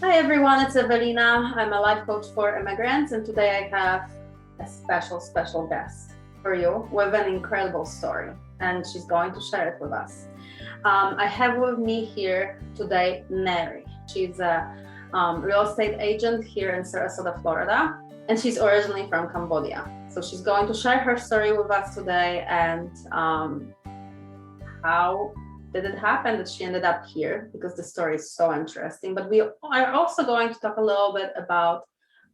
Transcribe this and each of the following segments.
Hi everyone, it's Evelina. I'm a life coach for immigrants, and today I have a special guest for you with an incredible story, and she's going to share it with us. I have with me here today Nary. She's a real estate agent here in Sarasota, Florida, and she's originally from Cambodia. So she's going to share her story with us today and how did it happen that she ended up here, because the story is so interesting. But we are also going to talk a little bit about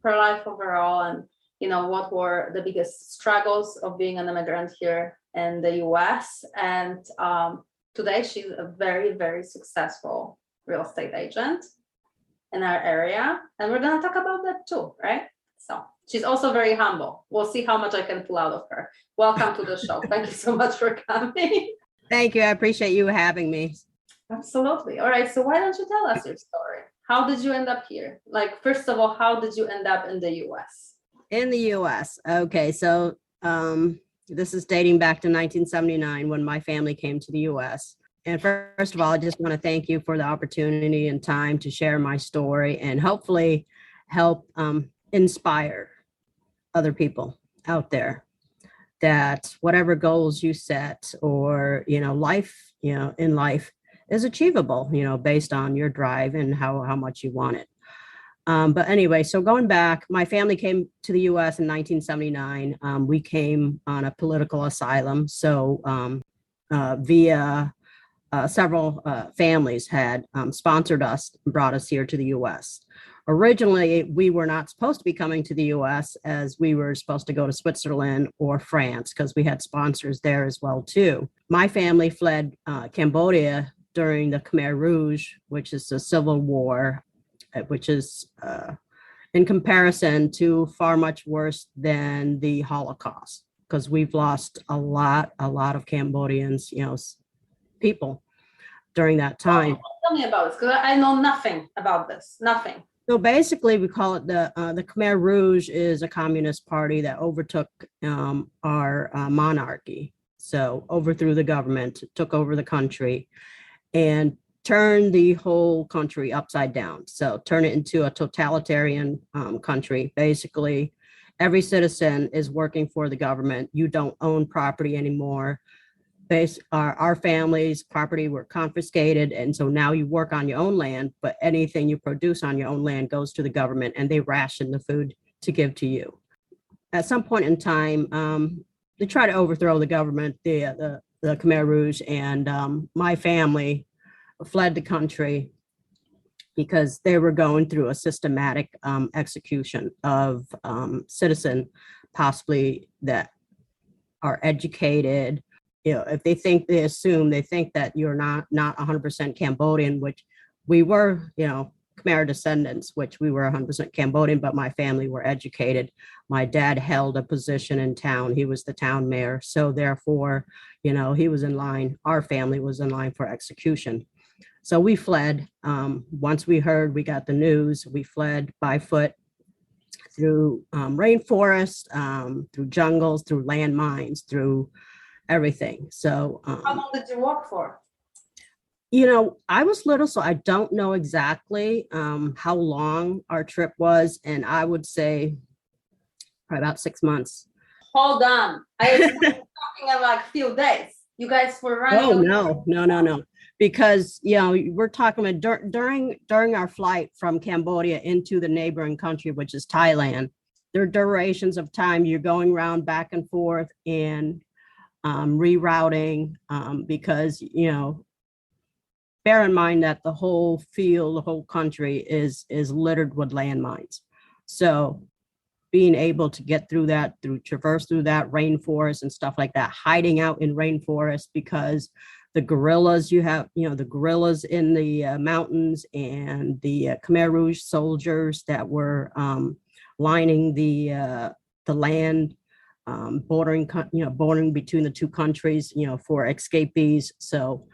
her life overall, and what were the biggest struggles of being an immigrant here in the US. And today she's a very successful real estate agent in our area, and we're going to talk about that too, right? So she's also very humble. We'll see how much I can pull out of her. Welcome to the show. Thank you so much for coming. Thank you. I appreciate you having me. Absolutely. All right. So why don't you tell us your story? How did you end up here? Like, first of all, how did you end up in the US? In the US. Okay. So this is dating back to 1979 when my family came to the US. And first of all, I just want to thank you for the opportunity and time to share my story and hopefully help inspire other people out there that whatever goals you set or, life, in life is achievable, based on your drive and how much you want it. But anyway, so going back, my family came to the US in 1979. We came on a political asylum. So via several families had sponsored us and brought us here to the US. Originally, we were not supposed to be coming to the US, as we were supposed to go to Switzerland or France because we had sponsors there as well too. My family fled Cambodia during the Khmer Rouge, which is the civil war, which is in comparison to far much worse than the Holocaust, because we've lost a lot of Cambodians, people during that time. Tell me about this, because I know nothing about this, nothing. So basically, we call it the Khmer Rouge is a communist party that overtook our monarchy. So overthrew the government, took over the country, and turned the whole country upside down. So turn it into a totalitarian country. Basically, every citizen is working for the government. You don't own property anymore. Our family's property were confiscated, and so now you work on your own land, but anything you produce on your own land goes to the government, and they ration the food to give to you. At some point in time, they try to overthrow the government, the Khmer Rouge, and my family fled the country because they were going through a systematic execution of citizens, possibly that are educated. If they think that you're not 100% Cambodian, which we were, Khmer descendants, which we were 100% Cambodian, but my family were educated. My dad held a position in town. He was the town mayor. So therefore, he was in line. Our family was in line for execution. So we fled. Once we got the news, we fled by foot through rainforest, through jungles, through landmines, through everything. So how long did you walk for? I was little, so I don't know exactly how long our trip was, and I would say probably about 6 months. Hold on, I was talking about a few days. You guys were running. Oh no, because we're talking about during our flight from Cambodia into the neighboring country, which is Thailand. There are durations of time you're going around back and forth and rerouting, because bear in mind that the whole country is littered with landmines. So being able to get through that, traverse through that rainforest and stuff like that, hiding out in rainforest, because the guerrillas, the guerrillas in the mountains, and the Khmer Rouge soldiers that were lining the land, bordering between the two countries, for escapees. So,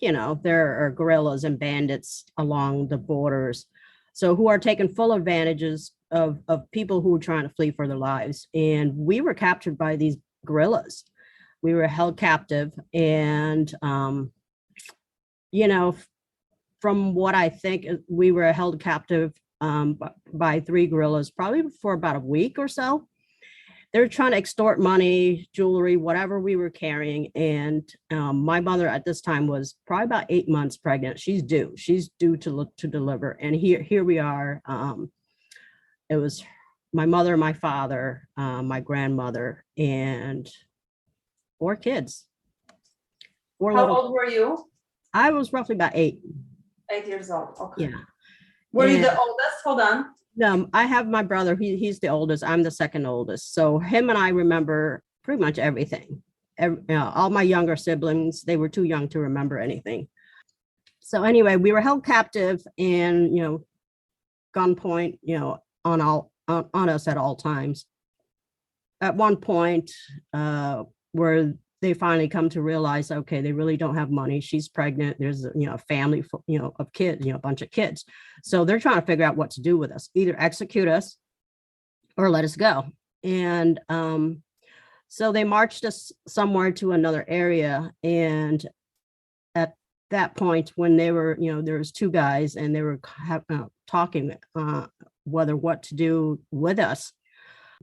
there are guerrillas and bandits along the borders, so who are taking full advantages of people who are trying to flee for their lives. And we were captured by these guerrillas. We were held captive, and from what I think, we were held captive by 3 guerrillas, probably for about a week or so. They were trying to extort money, jewelry, whatever we were carrying. And my mother at this time was probably about 8 months pregnant. She's due to deliver. And here we are. It was my mother, my father, my grandmother, and 4 kids. How old were you? I was roughly about 8. 8 years old. Okay. Yeah. Were you the oldest? Hold on. No, I have my brother. He's the oldest. I'm the second oldest. So him and I remember pretty much everything. All my younger siblings, they were too young to remember anything. So anyway, we were held captive and, gunpoint, on us at all times. At one point, where they finally come to realize, okay, they really don't have money. She's pregnant. There's a family, of kids, a bunch of kids. So they're trying to figure out what to do with us, either execute us or let us go. And so they marched us somewhere to another area. And at that point, when they were, there was 2 guys and they were talking whether what to do with us.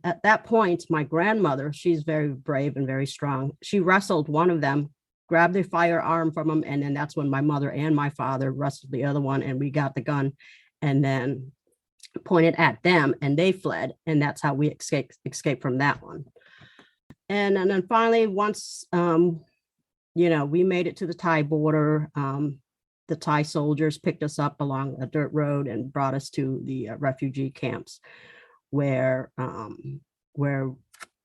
At that point, my grandmother, she's very brave and very strong. She wrestled one of them, grabbed the firearm from him, and then that's when my mother and my father wrestled the other one, and we got the gun and then pointed at them, and they fled, and that's how we escaped from that one. And then finally, once we made it to the Thai border, the Thai soldiers picked us up along a dirt road and brought us to the refugee camps, where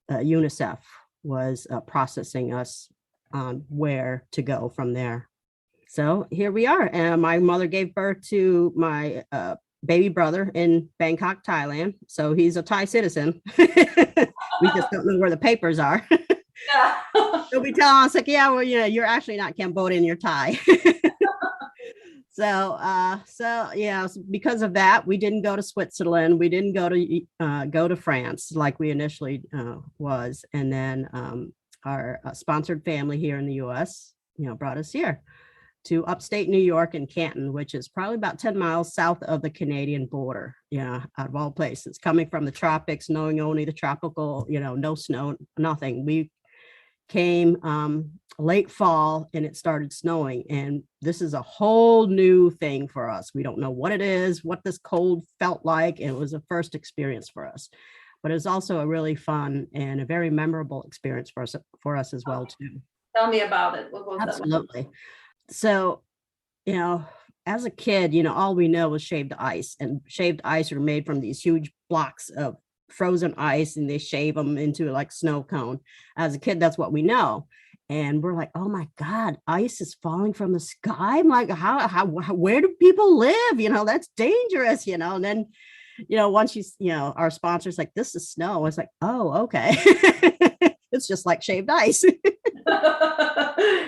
UNICEF was processing us on where to go from there. So here we are. And my mother gave birth to my baby brother in Bangkok, Thailand. So he's a Thai citizen. We just don't know where the papers are. Yeah. So we tell him, it's like, yeah, well, you're actually not Cambodian, you're Thai. So because of that, we didn't go to Switzerland. We didn't go to France like we initially was. And then our sponsored family here in the U.S., brought us here to upstate New York and Canton, which is probably about 10 miles south of the Canadian border. Out of all places, coming from the tropics, knowing only the tropical, no snow, nothing. We came late fall and it started snowing, and this is a whole new thing for us. We don't know what it is, what this cold felt like, and it was a first experience for us, but it was also a really fun and a very memorable experience for us as well too. Tell me about it. What was Absolutely. So, as a kid, all we know was shaved ice, and shaved ice are made from these huge blocks of frozen ice, and they shave them into like snow cone. As a kid, that's what we know. And we're like, oh my God, ice is falling from the sky. I'm like, how where do people live? That's dangerous, and then, once our sponsor's like, this is snow. It's like, oh, okay. It's just like shaved ice.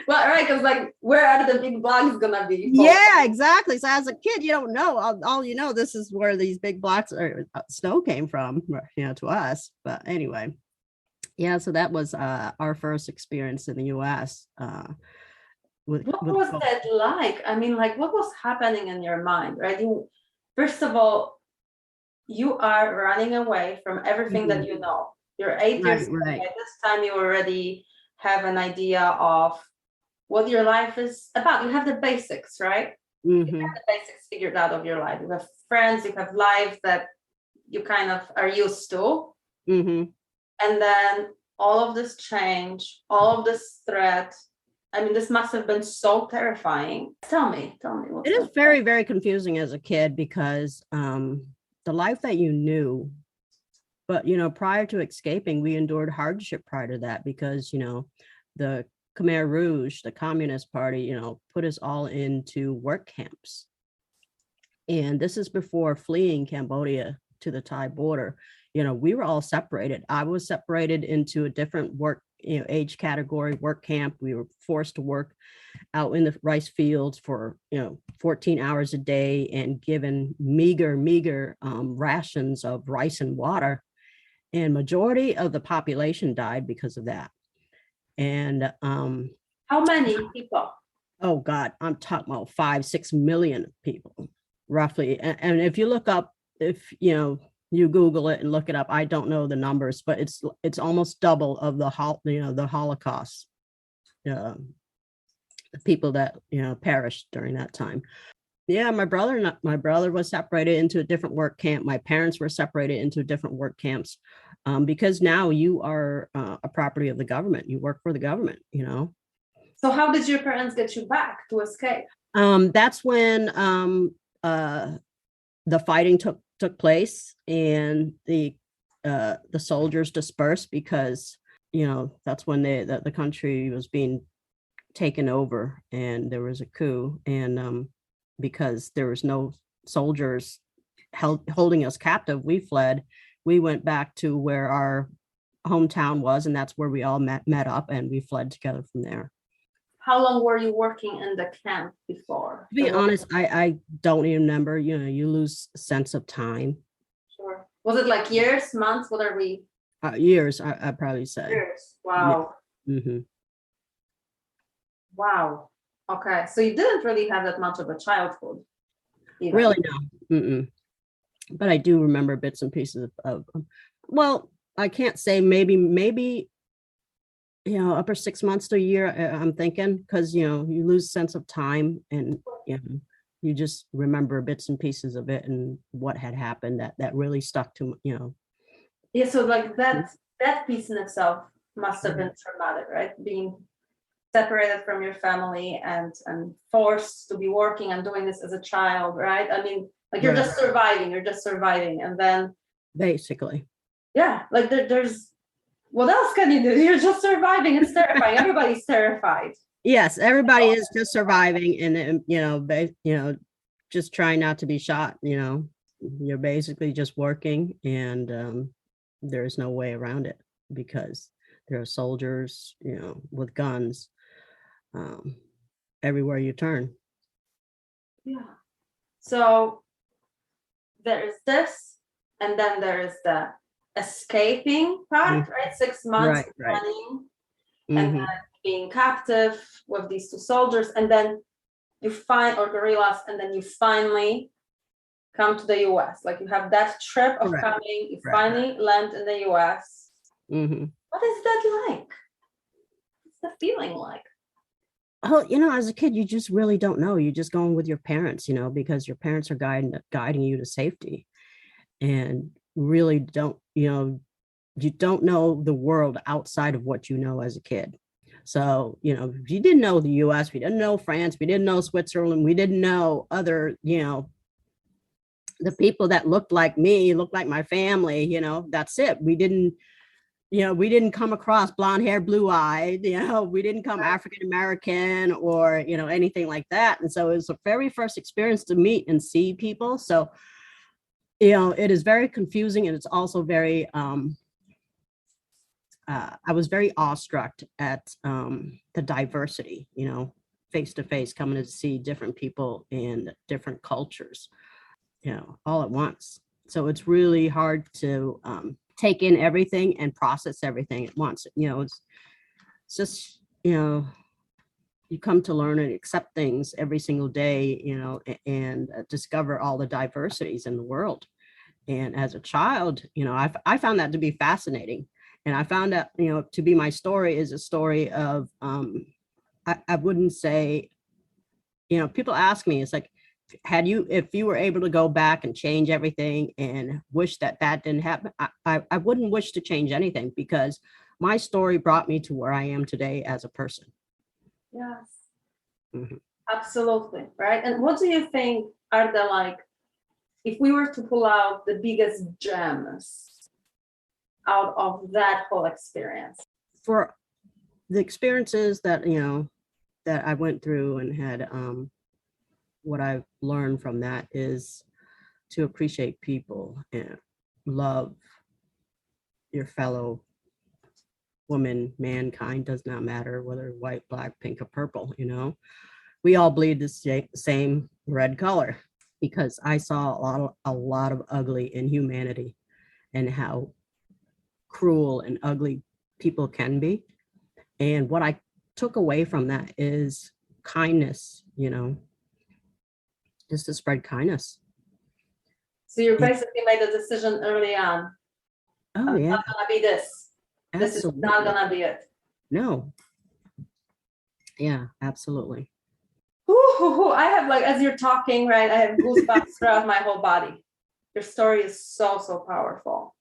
Well, right, because like, where are the big blocks gonna be? Yeah, exactly. So as a kid, you don't know. All you know, this is where these big blocks or snow came from, to us. But anyway, yeah. So that was our first experience in the U.S. What was that like? I mean, like, what was happening in your mind, right? First of all, you are running away from everything that you know. You're 8 years old. Right. At this time, you already have an idea of what your life is about. You have the basics, right? Mm-hmm. You have the basics figured out of your life. You have friends, you have life that you kind of are used to. Mm-hmm. And then all of this change, all of this threat. I mean, this must have been so terrifying. Tell me. It is very, very confusing as a kid because the life that you knew, but, prior to escaping, we endured hardship prior to that because, the Khmer Rouge, the Communist Party, put us all into work camps. And this is before fleeing Cambodia to the Thai border. We were all separated. I was separated into a different work, age category, work camp. We were forced to work out in the rice fields for, 14 hours a day and given meager rations of rice and water. And majority of the population died because of that. And how many people? Oh God, I'm talking about 5-6 million people roughly. And if you look up, if you Google it and look it up, I don't know the numbers, but it's almost double of the Holocaust, uh, people that perished during that time. Yeah, my brother was separated into a different work camp. My parents were separated into different work camps, because now you are a property of the government. You work for the government. So how did your parents get you back to escape? That's when the fighting took place, and the soldiers dispersed, because that's when the country was being taken over, and there was a coup, and because there was no soldiers holding us captive, we fled. We went back to where our hometown was, and that's where we all met up, and we fled together from there. How long were you working in the camp before? To be honest, I don't even remember. You lose sense of time. Sure. Was it like years, months? What are we? Years, I'd probably say. Years. Wow. Yeah. Mm-hmm. Wow. Okay. So you didn't really have that much of a childhood. Even. Really, no. Mm-mm. But I do remember bits and pieces of well, I can't say maybe upper 6 months to a year, I'm thinking, because you lose sense of time, and you just remember bits and pieces of it and what had happened that really stuck to Yeah, so like that piece in itself must have been traumatic, right? Being separated from your family and forced to be working and doing this as a child, right? I mean, like you're just surviving, and then basically, yeah, like there's what else can you do? You're just surviving. It's terrifying. Everybody's terrified. Yes, everybody is just surviving, and just trying not to be shot. You're basically just working, and there's no way around it, because there are soldiers, with guns, everywhere you turn. Yeah. So there is this, and then there is the escaping part, right? 6 months running, and then being captive with these two soldiers, and then you find, or guerrillas, and then you finally come to the US. Like you have that trip of coming, you finally land in the US. What is that like? What's the feeling like? Oh, as a kid, you just really don't know. You're just going with your parents, because your parents are guiding you to safety, and really don't, you don't know the world outside of what you know as a kid. So, we didn't know the US, we didn't know France, we didn't know Switzerland, we didn't know other, the people that looked like me, looked like my family, that's it. We didn't come across blonde hair, blue eyed, we didn't come African American or, anything like that. And so it was the very first experience to meet and see people. So, it is very confusing, and it's also very, I was very awestruck at the diversity, face to face, coming to see different people in different cultures, all at once. So it's really hard to take in everything and process everything at once. It's just, you come to learn and accept things every single day, and discover all the diversities in the world. And as a child, I found that to be fascinating. And I found out, to be my story is a story of, I wouldn't say, people ask me, it's like, if you were able to go back and change everything and wish that didn't happen, I wouldn't wish to change anything, because my story brought me to where I am today as a person. Yes, absolutely. Right. And what do you think are the, like, if we were to pull out the biggest gems out of that whole experience? For the experiences that, that I went through and had, what I've learned from that is to appreciate people and love your fellow woman, mankind, does not matter whether white, black, pink, or purple, we all bleed the same red color, because I saw a lot of ugly inhumanity and how cruel and ugly people can be. And what I took away from that is kindness, just to spread kindness. So you basically made a decision early on. Oh, It's yeah. not gonna be this. This is Absolutely. not gonna be it. No. Yeah, absolutely. I have, like, as you're talking, right, I have goosebumps throughout my whole body. Your story is so, so powerful.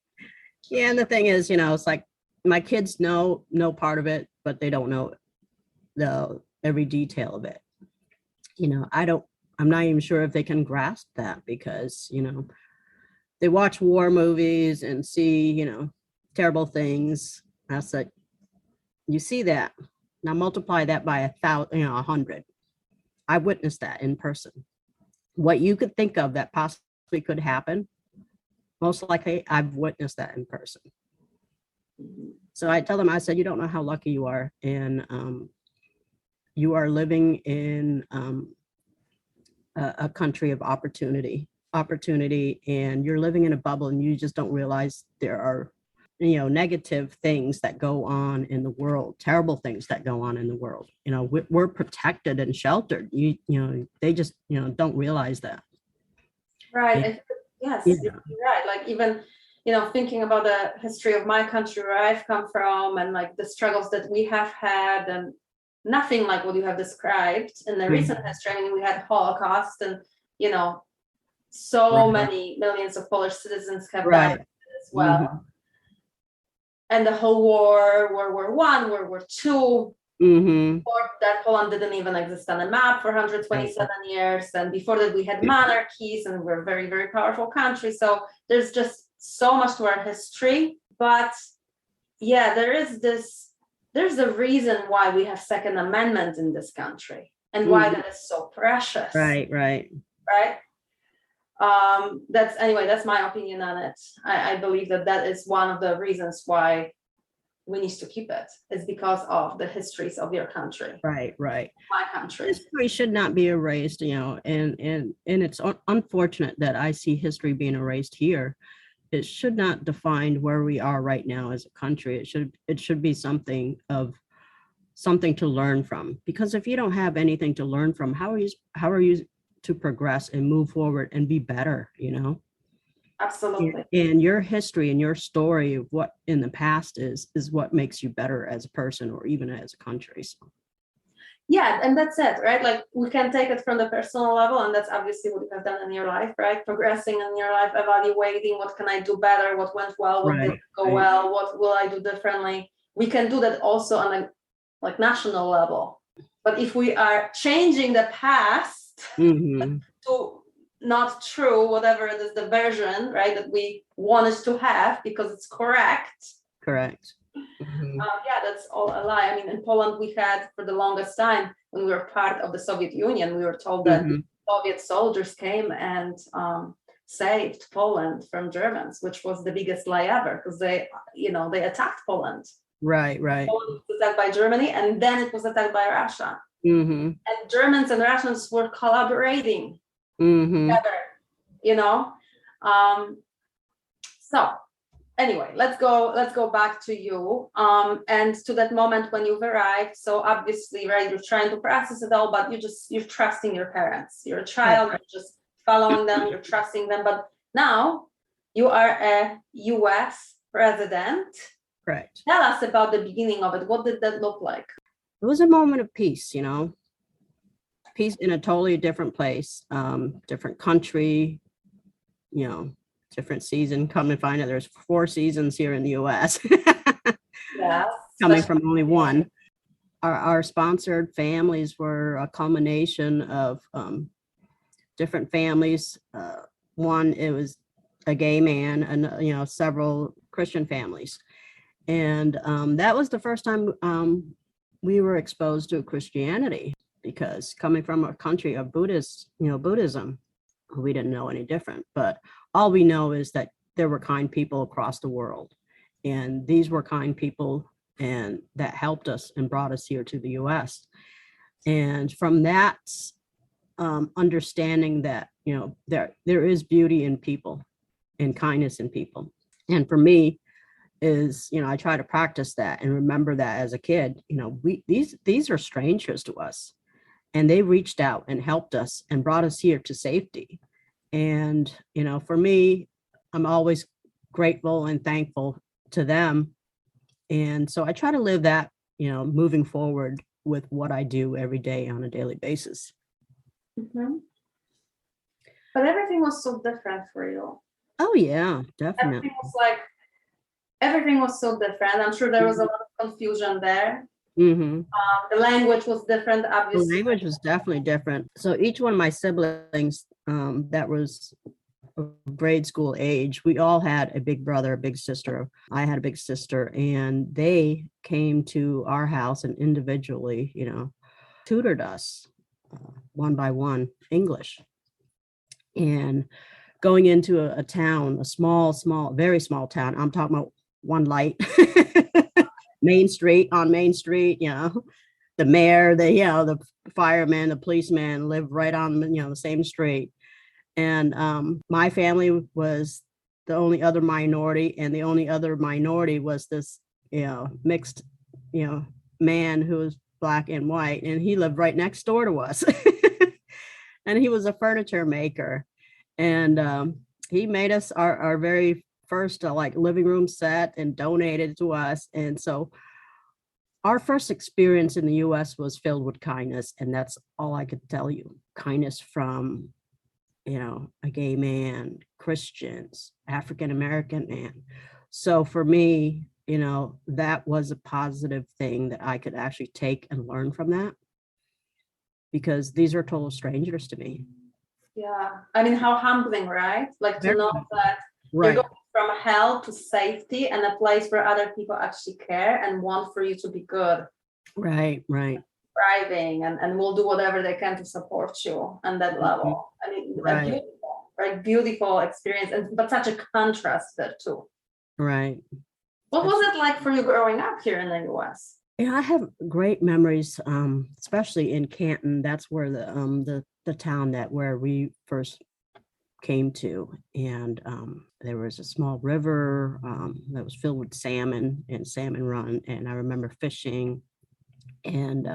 Yeah, and the thing is, it's like my kids know part of it, but they don't know every detail of it. I'm not even sure if they can grasp that because, they watch war movies and see, terrible things. That's like, you see that. Now multiply that by 100. I witnessed that in person. What you could think of that possibly could happen, most likely I've witnessed that in person. So I tell them, I said, you don't know how lucky you are. And you are living in a country of opportunity, and you're living in a bubble and you just don't realize there are, negative things that go on in the world, terrible things that go on in the world. We're protected and sheltered. They just, don't realize that. Right. Yes, Yeah. you're right. Like, even, thinking about the history of my country where I've come from and like the struggles that we have had, and nothing like what you have described in the recent history. I mean, we had Holocaust and, so many millions of Polish citizens have died as well. And the whole World War I, World War II, that Poland didn't even exist on a map for 127 years. And before that, we had monarchies and we're a very, very powerful country. So there's just so much to our history. But yeah, there's a reason why we have Second Amendment in this country and why that is so precious. Right. That's my opinion on it. I believe that is one of the reasons why we need to keep it. It's because of the histories of your country. Right. My country. History should not be erased, and it's unfortunate that I see history being erased here. It should not define where we are right now as a country. It should be something to learn from. Because if you don't have anything to learn from, how are you to progress and move forward and be better, Absolutely. And your history and your story of what in the past is what makes you better as a person or even as a country. So. Yeah, and that's it, right? Like, we can take it from the personal level, and that's obviously what you have done in your life, right? Progressing in your life, evaluating what can I do better, what went well, what didn't go well, what will I do differently. We can do that also on a national level. But if we are changing the past to not true, whatever it is, the version, right, that we wanted to have because it's correct. That's all a lie. I mean, in Poland, we had for the longest time, when we were part of the Soviet Union, we were told that Soviet soldiers came and saved Poland from Germans, which was the biggest lie ever, because they attacked Poland. Right. Poland was attacked by Germany, and then it was attacked by Russia. And Germans and Russians were collaborating together, So anyway, let's go back to you and to that moment when you've arrived. So obviously, right, you're trying to process it all, but you're trusting your parents. You're a child, you're just following them, you're trusting them. But now you are a US president. Correct. Tell us about the beginning of it. What did that look like? It was a moment of peace, peace in a totally different place, different country, different season. Come and find out there's 4 seasons here in the US. Yeah. Coming from only one. Our sponsored families were a culmination of different families. One, it was a gay man, and several Christian families. And that was the first time we were exposed to Christianity, because coming from a country of Buddhism, we didn't know any different. But all we know is that there were kind people across the world, and these were kind people, and that helped us and brought us here to the US. And from that understanding that there is beauty in people and kindness in people, and for me is I try to practice that and remember that as a kid. These are strangers to us, and they reached out and helped us and brought us here to safety. And, for me, I'm always grateful and thankful to them. And so I try to live that, moving forward with what I do every day on a daily basis. Mm-hmm. But everything was so different for you. Oh, yeah, definitely. Everything was so different. I'm sure there was a lot of confusion there. Mm-hmm. The language was different, obviously. The language was definitely different. So each one of my siblings that was grade school age, we all had a big brother, a big sister. I had a big sister, and they came to our house and individually, tutored us one by one English. And going into a town, a small, very small town, I'm talking about one light, Main Street, the mayor, the fireman, the policeman live right on, the same street. And my family was the only other minority, and the only other minority was this, mixed, man who was Black and white, and he lived right next door to us. And he was a furniture maker, and he made us our very first living room set and donated it to us. And so our first experience in the U.S. was filled with kindness, and that's all I could tell you. Kindness from, a gay man, Christians, African-American man. So for me, that was a positive thing that I could actually take and learn from that, because these are total strangers to me. Yeah. I mean, how humbling, right? To know that right. You're going from hell to safety and a place where other people actually care and want for you to be good. Right. Thriving and will do whatever they can to support you on that level. I mean, a beautiful experience, but such a contrast there too. Right. What was it like for you growing up here in the US? Yeah, I have great memories, especially in Canton. That's where the town where we first came to, and there was a small river that was filled with salmon and salmon run, and I remember fishing. And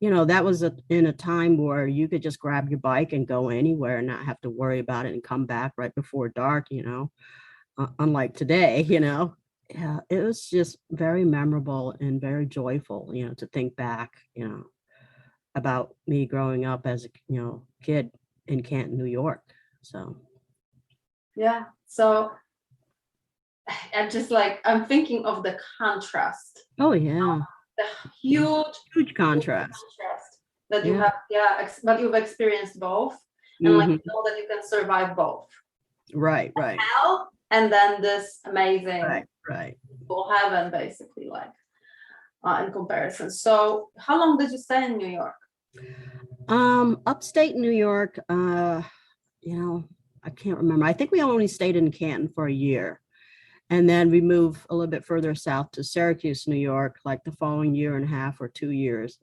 that was in a time where you could just grab your bike and go anywhere and not have to worry about it and come back right before dark, unlike today. Yeah, it was just very memorable and very joyful, to think back, about me growing up as a kid in Canton, New York. So yeah, so I'm thinking of the contrast. Oh yeah, the huge contrast that you have, but you've experienced both, and you know that you can survive both. Right. Hell, and then this amazing right heaven, basically, in comparison. So how long did you stay in New York? Upstate New York, I can't remember. I think we only stayed in Canton for a year. And then we moved a little bit further south to Syracuse, New York, the following year and a half or 2 years,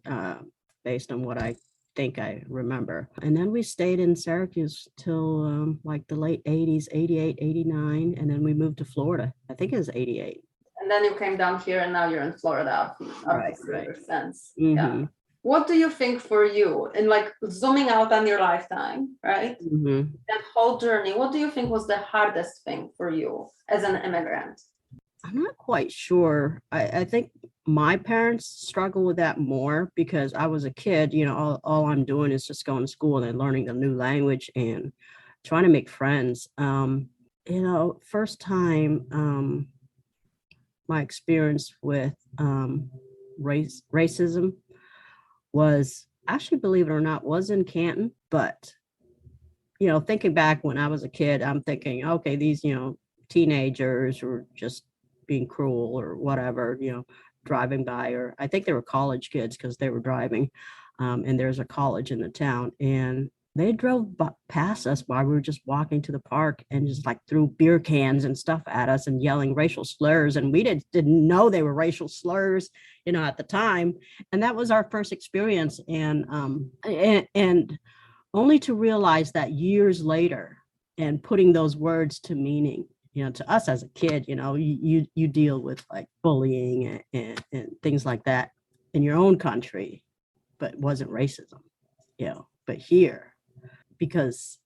based on what I think I remember. And then we stayed in Syracuse till the late 80s, 88, 89. And then we moved to Florida. I think it was 88. And then you came down here, and now you're in Florida. Right. Sense. Mm-hmm. Yeah. What do you think for you, in zooming out on your lifetime, right? That whole journey, what do you think was the hardest thing for you as an immigrant? I'm not quite sure. I think my parents struggle with that more, because I was a kid, all I'm doing is just going to school and learning a new language and trying to make friends. First time my experience with racism was actually, believe it or not, was in Canton. But, thinking back when I was a kid, I'm thinking, okay, these, teenagers were just being cruel or whatever, driving by, or I think they were college kids because they were driving. And there's a college in the town, and they drove past us while we were just walking to the park, and just threw beer cans and stuff at us and yelling racial slurs. And we didn't know they were racial slurs, at the time. And that was our first experience. And only to realize that years later, and putting those words to meaning, to us as a kid, you deal with bullying and things like that in your own country, but it wasn't racism. but here, because,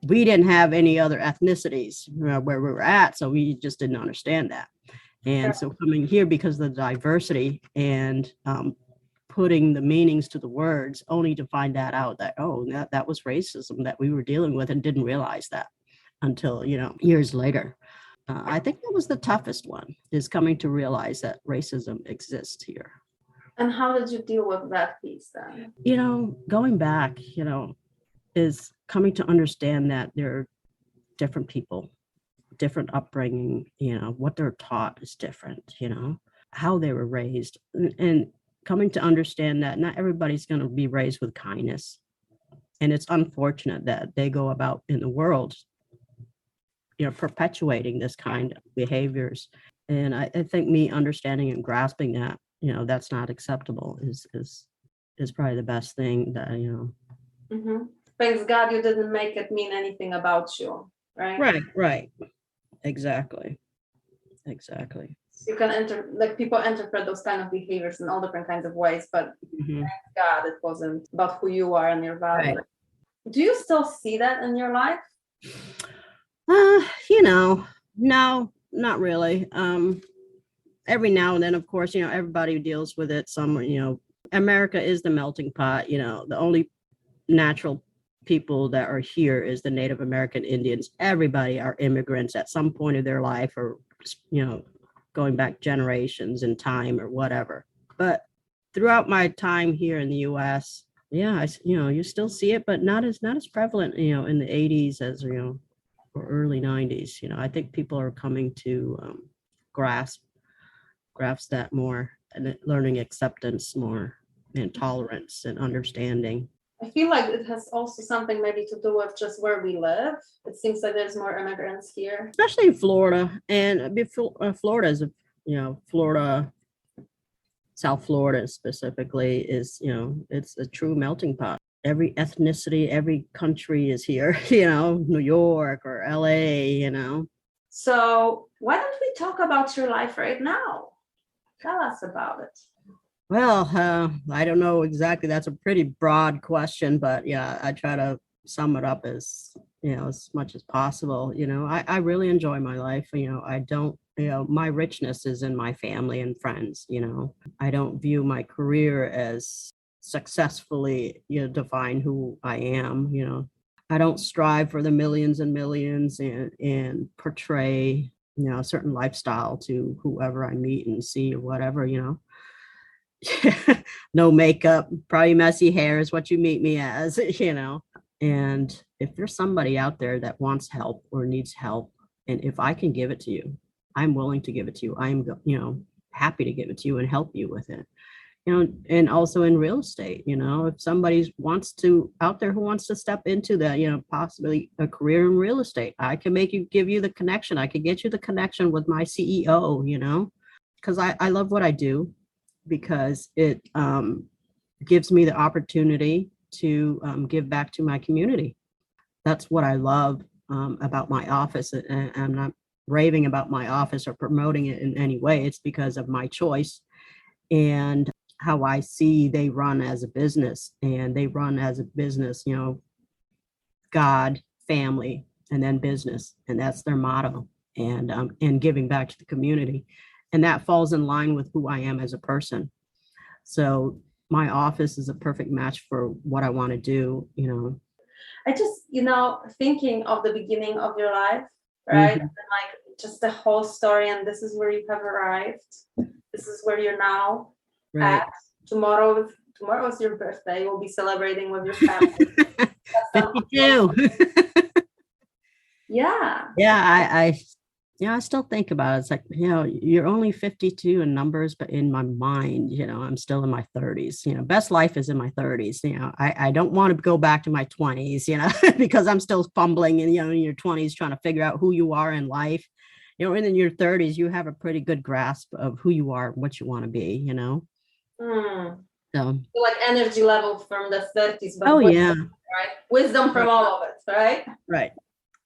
we didn't have any other ethnicities where we were at. So we just didn't understand that. And so coming here, because of the diversity and putting the meanings to the words, only to find that out that, that was racism that we were dealing with, and didn't realize that until, years later. I think that was the toughest one, is coming to realize that racism exists here. And how did you deal with that piece then? Going back, is coming to understand that there are different people, different upbringing, what they're taught is different, how they were raised, and coming to understand that not everybody's going to be raised with kindness. And it's unfortunate that they go about in the world, perpetuating this kind of behaviors. And I think me understanding and grasping that, that's not acceptable is probably the best thing that, Mm-hmm. Thanks God you didn't make it mean anything about you, right? Right. Exactly. You can people interpret those kind of behaviors in all different kinds of ways, but thank God it wasn't about who you are and your value. Right. Do you still see that in your life? No, not really. Every now and then, of course, everybody deals with it. Some, America is the melting pot. The only natural people that are here is the Native American Indians. Everybody are immigrants at some point of their life, or, going back generations in time or whatever. But throughout my time here in the U.S., you still see it, but not as prevalent, in the 80s as, or early 90s. I think people are coming to grasp that more, and learning acceptance more, and tolerance and understanding. I feel like it has also something maybe to do with just where we live. It seems that there's more immigrants here, especially in Florida. And Florida is, Florida, South Florida specifically is, it's a true melting pot. Every ethnicity, every country is here, New York or LA, So why don't we talk about your life right now? Tell us about it. Well, I don't know exactly. That's a pretty broad question, but I try to sum it up as, as much as possible. I really enjoy my life. I don't, my richness is in my family and friends. I don't view my career as successfully, define who I am. I don't strive for the millions and millions and portray, a certain lifestyle to whoever I meet and see or whatever, no makeup, probably messy hair is what you meet me as, and if there's somebody out there that wants help or needs help, and if I can give it to you, I'm willing to give it to you. I'm, happy to give it to you and help you with it. And also in real estate, if somebody out there who wants to step into that, possibly a career in real estate, I can give you the connection. I can get you the connection with my CEO, because I love what I do, because it gives me the opportunity to give back to my community. That's what I love about my office. And I'm not raving about my office or promoting it in any way. It's because of my choice and how I see they run as a business. And they run as a business, God, family, and then business. And that's their motto, and giving back to the community. And that falls in line with who I am as a person. So my office is a perfect match for what I want to do, I just, thinking of the beginning of your life, right? And like just the whole story, and this is where you have arrived. This is where you're now at. Tomorrow is your birthday. We'll be celebrating with your family. 52. Yeah. I still think about it. It's like, you're only 52 in numbers, but in my mind, I'm still in my 30s. Best life is in my 30s. I don't want to go back to my 20s, because I'm still fumbling in your 20s, trying to figure out who you are in life. And in your 30s, you have a pretty good grasp of who you are, what you want to be, So like energy level from the 30s. But wisdom, right? Wisdom from all of it, right? Right.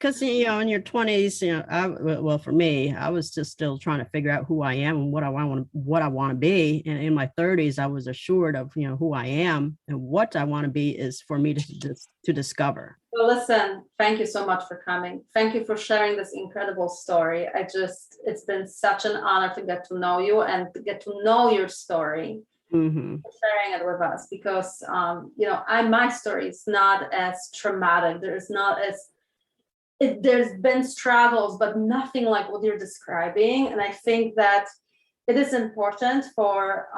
because in your 20s, well, for me, I was just still trying to figure out who I am and what I want to be. And in my 30s, I was assured of who I am, and what I want to be is for me to discover. Well, listen, thank you so much for coming. Thank you for sharing this incredible story. It's been such an honor to get to know you and to get to know your story. Mm-hmm. Sharing it with us, because my story is not as traumatic. There's been struggles, but nothing like what you're describing. And I think that it is important for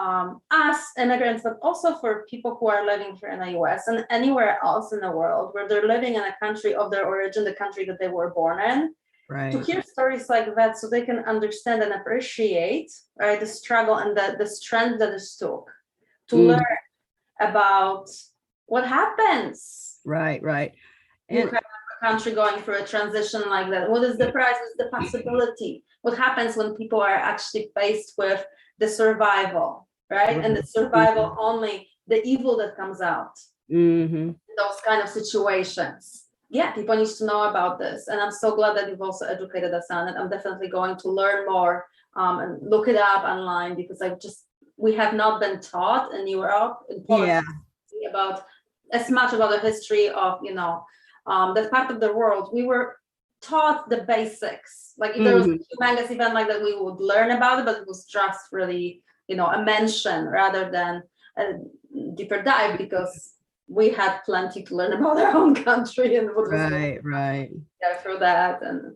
us immigrants, but also for people who are living here in the US and anywhere else in the world where they're living in a country of their origin, the country that they were born in, right, to hear stories like that so they can understand and appreciate, right, the struggle and the strength that it took to learn about what happens. Right. You have a country going through a transition like that. What is the price? What is the possibility? What happens when people are actually faced with the survival, right? And the survival only, the evil that comes out. Mm-hmm. Those kind of situations. Yeah, people need to know about this. And I'm so glad that you've also educated us on it. I'm definitely going to learn more and look it up online, because we have not been taught in Europe, in Poland, about as much about the history of, that part of the world. We were taught the basics. Like if there was a humongous event like that, we would learn about it, but it was just really, a mention rather than a deeper dive, because we had plenty to learn about our own country and what was right. Yeah, through that. And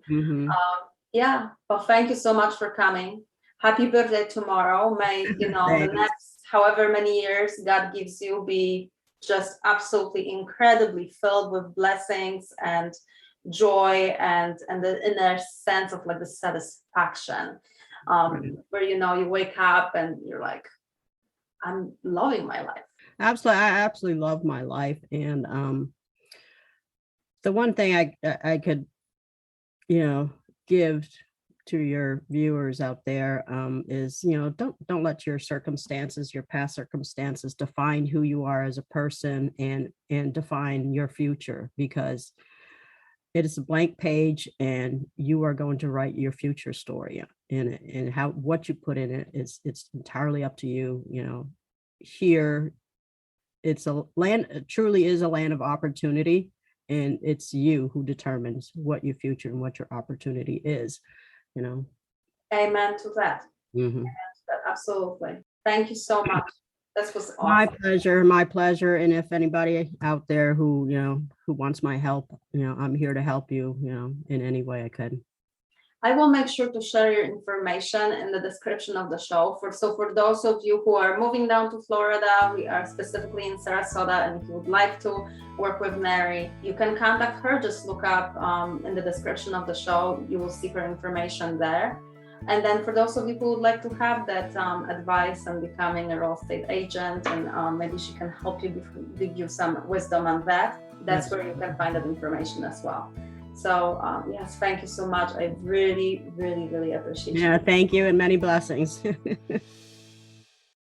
well, thank you so much for coming. Happy birthday tomorrow. May, the next however many years God gives you be just absolutely incredibly filled with blessings and joy and the inner sense of like the satisfaction, where you wake up and you're like, I'm loving my life. Absolutely, I absolutely love my life. And the one thing I could give to your viewers out there is don't let your past circumstances define who you are as a person and define your future, because it is a blank page and you are going to write your future story in it, and what you put in it it's entirely up to you. Here it's truly is a land of opportunity, and it's you who determines what your future and what your opportunity is. Amen to that. Mm-hmm. Amen to that. Absolutely. Thank you so much. This was awesome. My pleasure. And if anybody out there who wants my help, I'm here to help you, in any way I could. I will make sure to share your information in the description of the show. For those of you who are moving down to Florida, we are specifically in Sarasota, and if you would like to work with Nary, you can contact her. Just look up in the description of the show. You will see her information there. And then for those of you who would like to have that advice on becoming a real estate agent, and maybe she can help you, give you some wisdom on that, that's where you can find that information as well. So yes, thank you so much. I really, really, really appreciate it. Yeah, thank you, and many blessings.